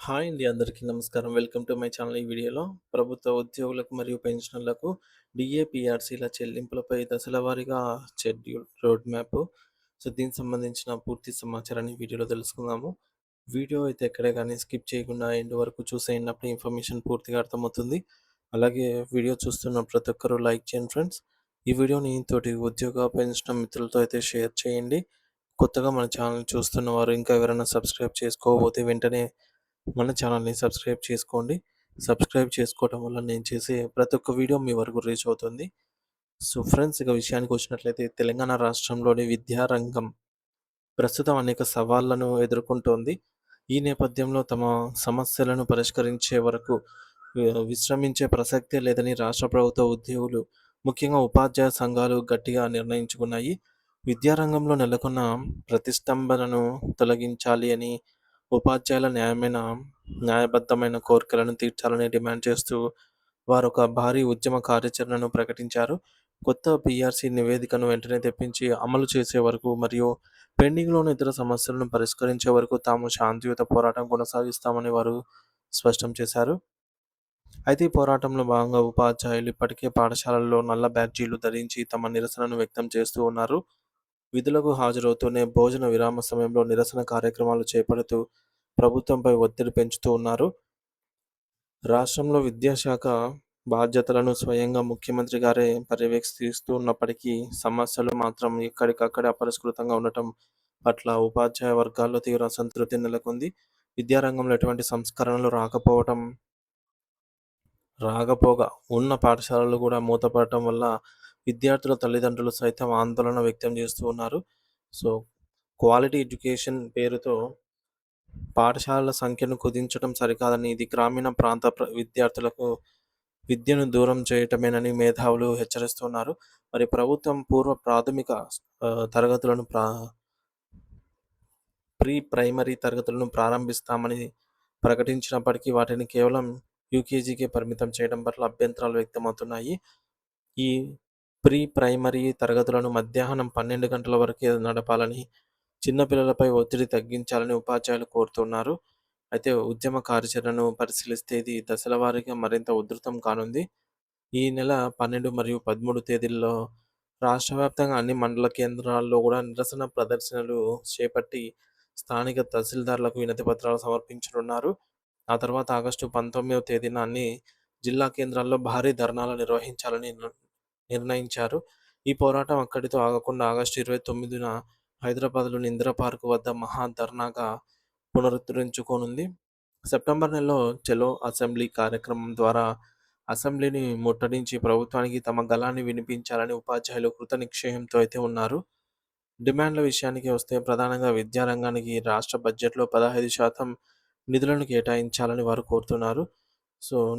Hi అండి. అందరికీ నమస్కారం. Welcome to my channel. ఈ వీడియోలో ప్రభుత్వ ఉద్యోగులకు మరియు పెన్షనర్లకు డీఏ, పీఆర్సీల చెల్లింపులపై దశల వారీగా షెడ్యూల్, రోడ్ మ్యాప్. దీనికి సంబంధించిన పూర్తి సమాచారాన్ని వీడియోలో తెలుసుకుందాము. వీడియో అయితే ఎక్కడే గానీ స్కిప్ చేయకుండా ఎండ్ వరకు చూసేయండి. అప్పుడే ఇన్ఫర్మేషన్ పూర్తిగా అర్థమవుతుంది. అలాగే వీడియో చూస్తున్న ప్రతి ఒక్కరూ లైక్ చేయండి ఫ్రెండ్స్. ఈ వీడియోని తోటి ఉద్యోగ, పెన్షనర్ మిత్రులతో అయితే షేర్ చేయండి. కొత్తగా మన ఛానల్ చూస్తున్న వారు ఇంకా ఎవరైనా సబ్స్క్రైబ్ చేసుకోకపోతే వెంటనే మన ఛానల్‌ని సబ్స్క్రైబ్ చేసుకోండి. సబ్స్క్రైబ్ చేసుకోవటం వల్ల నేను చేసే ప్రతి ఒక్క వీడియో మీ వరకు రీచ్ అవుతుంది. ఫ్రెండ్స్, ఇక విషయానికొచ్చినట్లయితే తెలంగాణ రాష్ట్రంలోని విద్యా రంగం ప్రస్తుతం అనేక సవాళ్లను ఎదుర్కొంటోంది. ఈ నేపథ్యంలో తమ సమస్యలను పరిష్కరించే వరకు విశ్రమించే ప్రసక్తే లేదని రాష్ట్ర ప్రభుత్వ ఉద్యోగులు, ముఖ్యంగా ఉపాధ్యాయ సంఘాలు గట్టిగా నిర్ణయించుకున్నాయి. విద్యారంగంలో నెలకొన్న ప్రతిష్టంభనను తొలగించాలి అని, ఉపాధ్యాయుల న్యాయబద్ధమైన కోరికలను తీర్చాలని డిమాండ్ చేస్తూ వారొక భారీ ఉద్యమ కార్యాచరణను ప్రకటించారు. కొత్త పీఆర్సీ నివేదికను వెంటనే తెప్పించి అమలు చేసే వరకు మరియు పెండింగ్‌లోని ఇతర సమస్యలను పరిష్కరించే వరకు తాము శాంతియుత పోరాటం కొనసాగిస్తామని వారు స్పష్టం చేశారు. అయితే ఈ పోరాటంలో భాగంగా ఉపాధ్యాయులు ఇప్పటికే పాఠశాలల్లో నల్ల బ్యాడ్జీలు ధరించి తమ నిరసనను వ్యక్తం చేస్తూ ఉన్నారు. విధులకు హాజరవుతూనే భోజన విరామ సమయంలో నిరసన కార్యక్రమాలు చేపడుతూ ప్రభుత్వంపై ఒత్తిడి పెంచుతూ ఉన్నారు. రాష్ట్రంలో విద్యాశాఖ బాధ్యతలను స్వయంగా ముఖ్యమంత్రి గారే పర్యవేక్షిస్తూ ఉన్నప్పటికీ సమస్యలు మాత్రం ఎక్కడికక్కడే అపరిష్కృతంగా ఉండటం పట్ల ఉపాధ్యాయ వర్గాల్లో తీవ్ర అసంతృప్తి నెలకొంది. విద్యారంగంలో ఎటువంటి సంస్కరణలు రాకపోగా ఉన్న పాఠశాలలు కూడా మూతపడటం వల్ల విద్యార్థుల తల్లిదండ్రులు సైతం ఆందోళన వ్యక్తం చేస్తూ ఉన్నారు. సో, క్వాలిటీ ఎడ్యుకేషన్ పేరుతో పాఠశాలల సంఖ్యను కుదించడం సరికాదని, ఇది గ్రామీణ ప్రాంత విద్యార్థులకు విద్యను దూరం చేయటమేనని మేధావులు హెచ్చరిస్తున్నారు. మరి ప్రభుత్వం పూర్వ ప్రాథమిక తరగతులను ప్రీ ప్రైమరీ తరగతులను ప్రారంభిస్తామని ప్రకటించినప్పటికీ వాటిని కేవలం యూకేజీకే పరిమితం చేయడం పట్ల అభ్యంతరాలు వ్యక్తమవుతున్నాయి. ఈ ప్రీ ప్రైమరీ తరగతులను మధ్యాహ్నం 12 గంటల వరకే నడపాలని, చిన్నపిల్లలపై ఒత్తిడి తగ్గించాలని ఉపాధ్యాయులు కోరుతున్నారు. అయితే ఉద్యమ కార్యాచరణను పరిశీలిస్తే ఇది దశల వారీగా మరింత ఉధృతం కానుంది. ఈ నెల 12 మరియు 13 తేదీల్లో రాష్ట్ర వ్యాప్తంగా అన్ని మండల కేంద్రాల్లో కూడా నిరసన ప్రదర్శనలు చేపట్టి స్థానిక తహసీల్దార్లకు వినతి పత్రాలు సమర్పించనున్నారు. ఆ తర్వాత ఆగస్టు 19వ తేదీన అన్ని జిల్లా కేంద్రాల్లో భారీ ధర్నాలు నిర్వహించాలని నిర్ణయించారు. ఈ పోరాటం అక్కడితో ఆగకుండా ఆగస్టు 29న హైదరాబాద్లోని ఇందిరా పార్క్ వద్ద మహా ధర్నాగా పునరుద్ధరించుకోనుంది. సెప్టెంబర్ నెలలో చలో అసెంబ్లీ కార్యక్రమం ద్వారా అసెంబ్లీని ముట్టడించి ప్రభుత్వానికి తమ గళాన్ని వినిపించాలని ఉపాధ్యాయులు కృత నిశ్చయంతో అయితే ఉన్నారు. డిమాండ్ల విషయానికి వస్తే ప్రధానంగా విద్యారంగానికి రాష్ట్ర బడ్జెట్‌లో 15% నిధులను కేటాయించాలని వారు కోరుతున్నారు.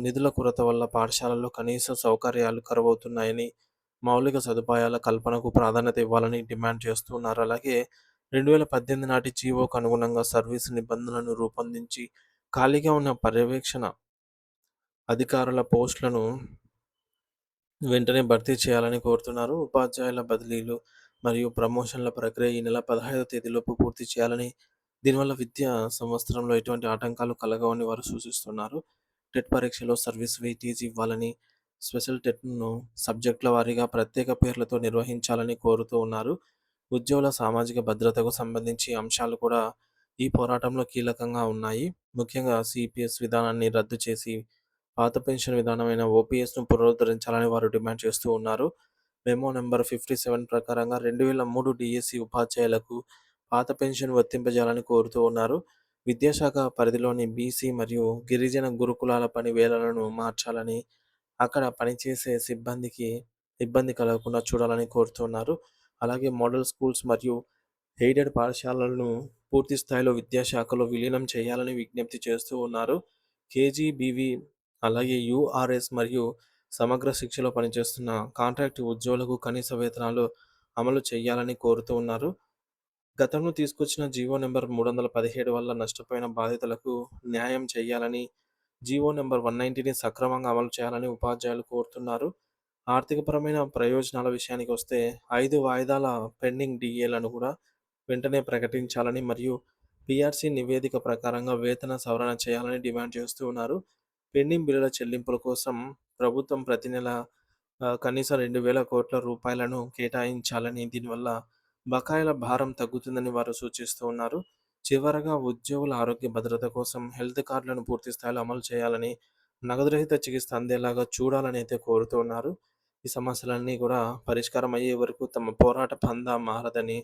నిధుల కొరత వల్ల పాఠశాలల్లో కనీస సౌకర్యాలు కరువవుతున్నాయని, మౌలిక సదుపాయాల కల్పనకు ప్రాధాన్యత ఇవ్వాలని డిమాండ్ చేస్తున్నారు. అలాగే 2018 నాటి జీవోకు అనుగుణంగా సర్వీసు నిబంధనలను రూపొందించి ఖాళీగా ఉన్న పర్యవేక్షణ అధికారుల పోస్టులను వెంటనే భర్తీ చేయాలని కోరుతున్నారు. ఉపాధ్యాయుల బదిలీలు మరియు ప్రమోషన్ల ప్రక్రియ ఈ నెల 15వ తేదీలోపు పూర్తి చేయాలని, దీనివల్ల విద్యా సంవత్సరంలో ఎటువంటి ఆటంకాలు కలగవని వారు సూచిస్తున్నారు. టెట్ పరీక్షలో సర్వీస్ వెయిటేజ్ ఇవ్వాలని, స్పెషల్ టెట్‌ను సబ్జెక్టుల వారీగా ప్రత్యేక పేర్లతో నిర్వహించాలని కోరుతూ ఉన్నారు. ఉద్యోగుల సామాజిక భద్రతకు సంబంధించి అంశాలు కూడా ఈ పోరాటంలో కీలకంగా ఉన్నాయి. ముఖ్యంగా సిపిఎస్ విధానాన్ని రద్దు చేసి పాత పెన్షన్ విధానమైన ఓపీఎస్‌ను పునరుద్ధరించాలని వారు డిమాండ్ చేస్తూ ఉన్నారు. మెమో నంబర్ 57 ప్రకారంగా 2003 డీఎస్సీ ఉపాధ్యాయులకు పాత పెన్షన్ వర్తింపజేయాలని కోరుతూ ఉన్నారు. విద్యాశాఖ పరిధిలోని బీసీ మరియు గిరిజన గురుకులాల పని వేళలను మార్చాలని, అక్కడ పనిచేసే సిబ్బందికి ఇబ్బంది కలగకుండా చూడాలని కోరుతున్నారు. అలాగే మోడల్ స్కూల్స్ మరియు ఎయిడెడ్ పాఠశాలలను పూర్తి స్థాయిలో విద్యాశాఖలో విలీనం చేయాలని విజ్ఞప్తి చేస్తూ ఉన్నారు. కేజీబీవీ, అలాగే యూఆర్ఎస్ మరియు సమగ్ర శిక్షలో పనిచేస్తున్న కాంట్రాక్ట్ ఉద్యోగులకు కనీస వేతనాలు అమలు చేయాలని కోరుతూ ఉన్నారు. గతంలో తీసుకొచ్చిన జీవో నెంబర్ 317 వల్ల నష్టపోయిన బాధితులకు న్యాయం చేయాలని, జీవో నెంబర్ 190ని సక్రమంగా అమలు చేయాలని ఉపాధ్యాయులు కోరుతున్నారు. ఆర్థికపరమైన ప్రయోజనాల విషయానికి వస్తే 5 వాయిదాల పెండింగ్ డీఏలను కూడా వెంటనే ప్రకటించాలని మరియు పీఆర్సీ నివేదిక ప్రకారంగా వేతన సవరణ చేయాలని డిమాండ్ చేస్తూ ఉన్నారు. పెండింగ్ బిల్లుల చెల్లింపుల కోసం ప్రభుత్వం ప్రతి నెల కనీసం 2,000 కోట్ల రూపాయలను కేటాయించాలని, దీనివల్ల బకాయిల భారం తగ్గుతుందని వారు సూచిస్తూ ఉన్నారు. చివరగా ఉద్యోగుల ఆరోగ్య భద్రత కోసం హెల్త్ కార్డులను పూర్తి స్థాయిలో అమలు చేయాలని, నగదు రహిత చికిత్స అందేలాగా చూడాలని అయితే కోరుతూ ఉన్నారు. ఈ సమస్యలన్నీ కూడా పరిష్కారం అయ్యే వరకు తమ పోరాట పందా మారదని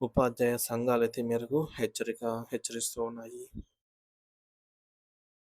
ఉపాధ్యాయ సంఘాలైతే మేరకు హెచ్చరిస్తూ ఉన్నాయి.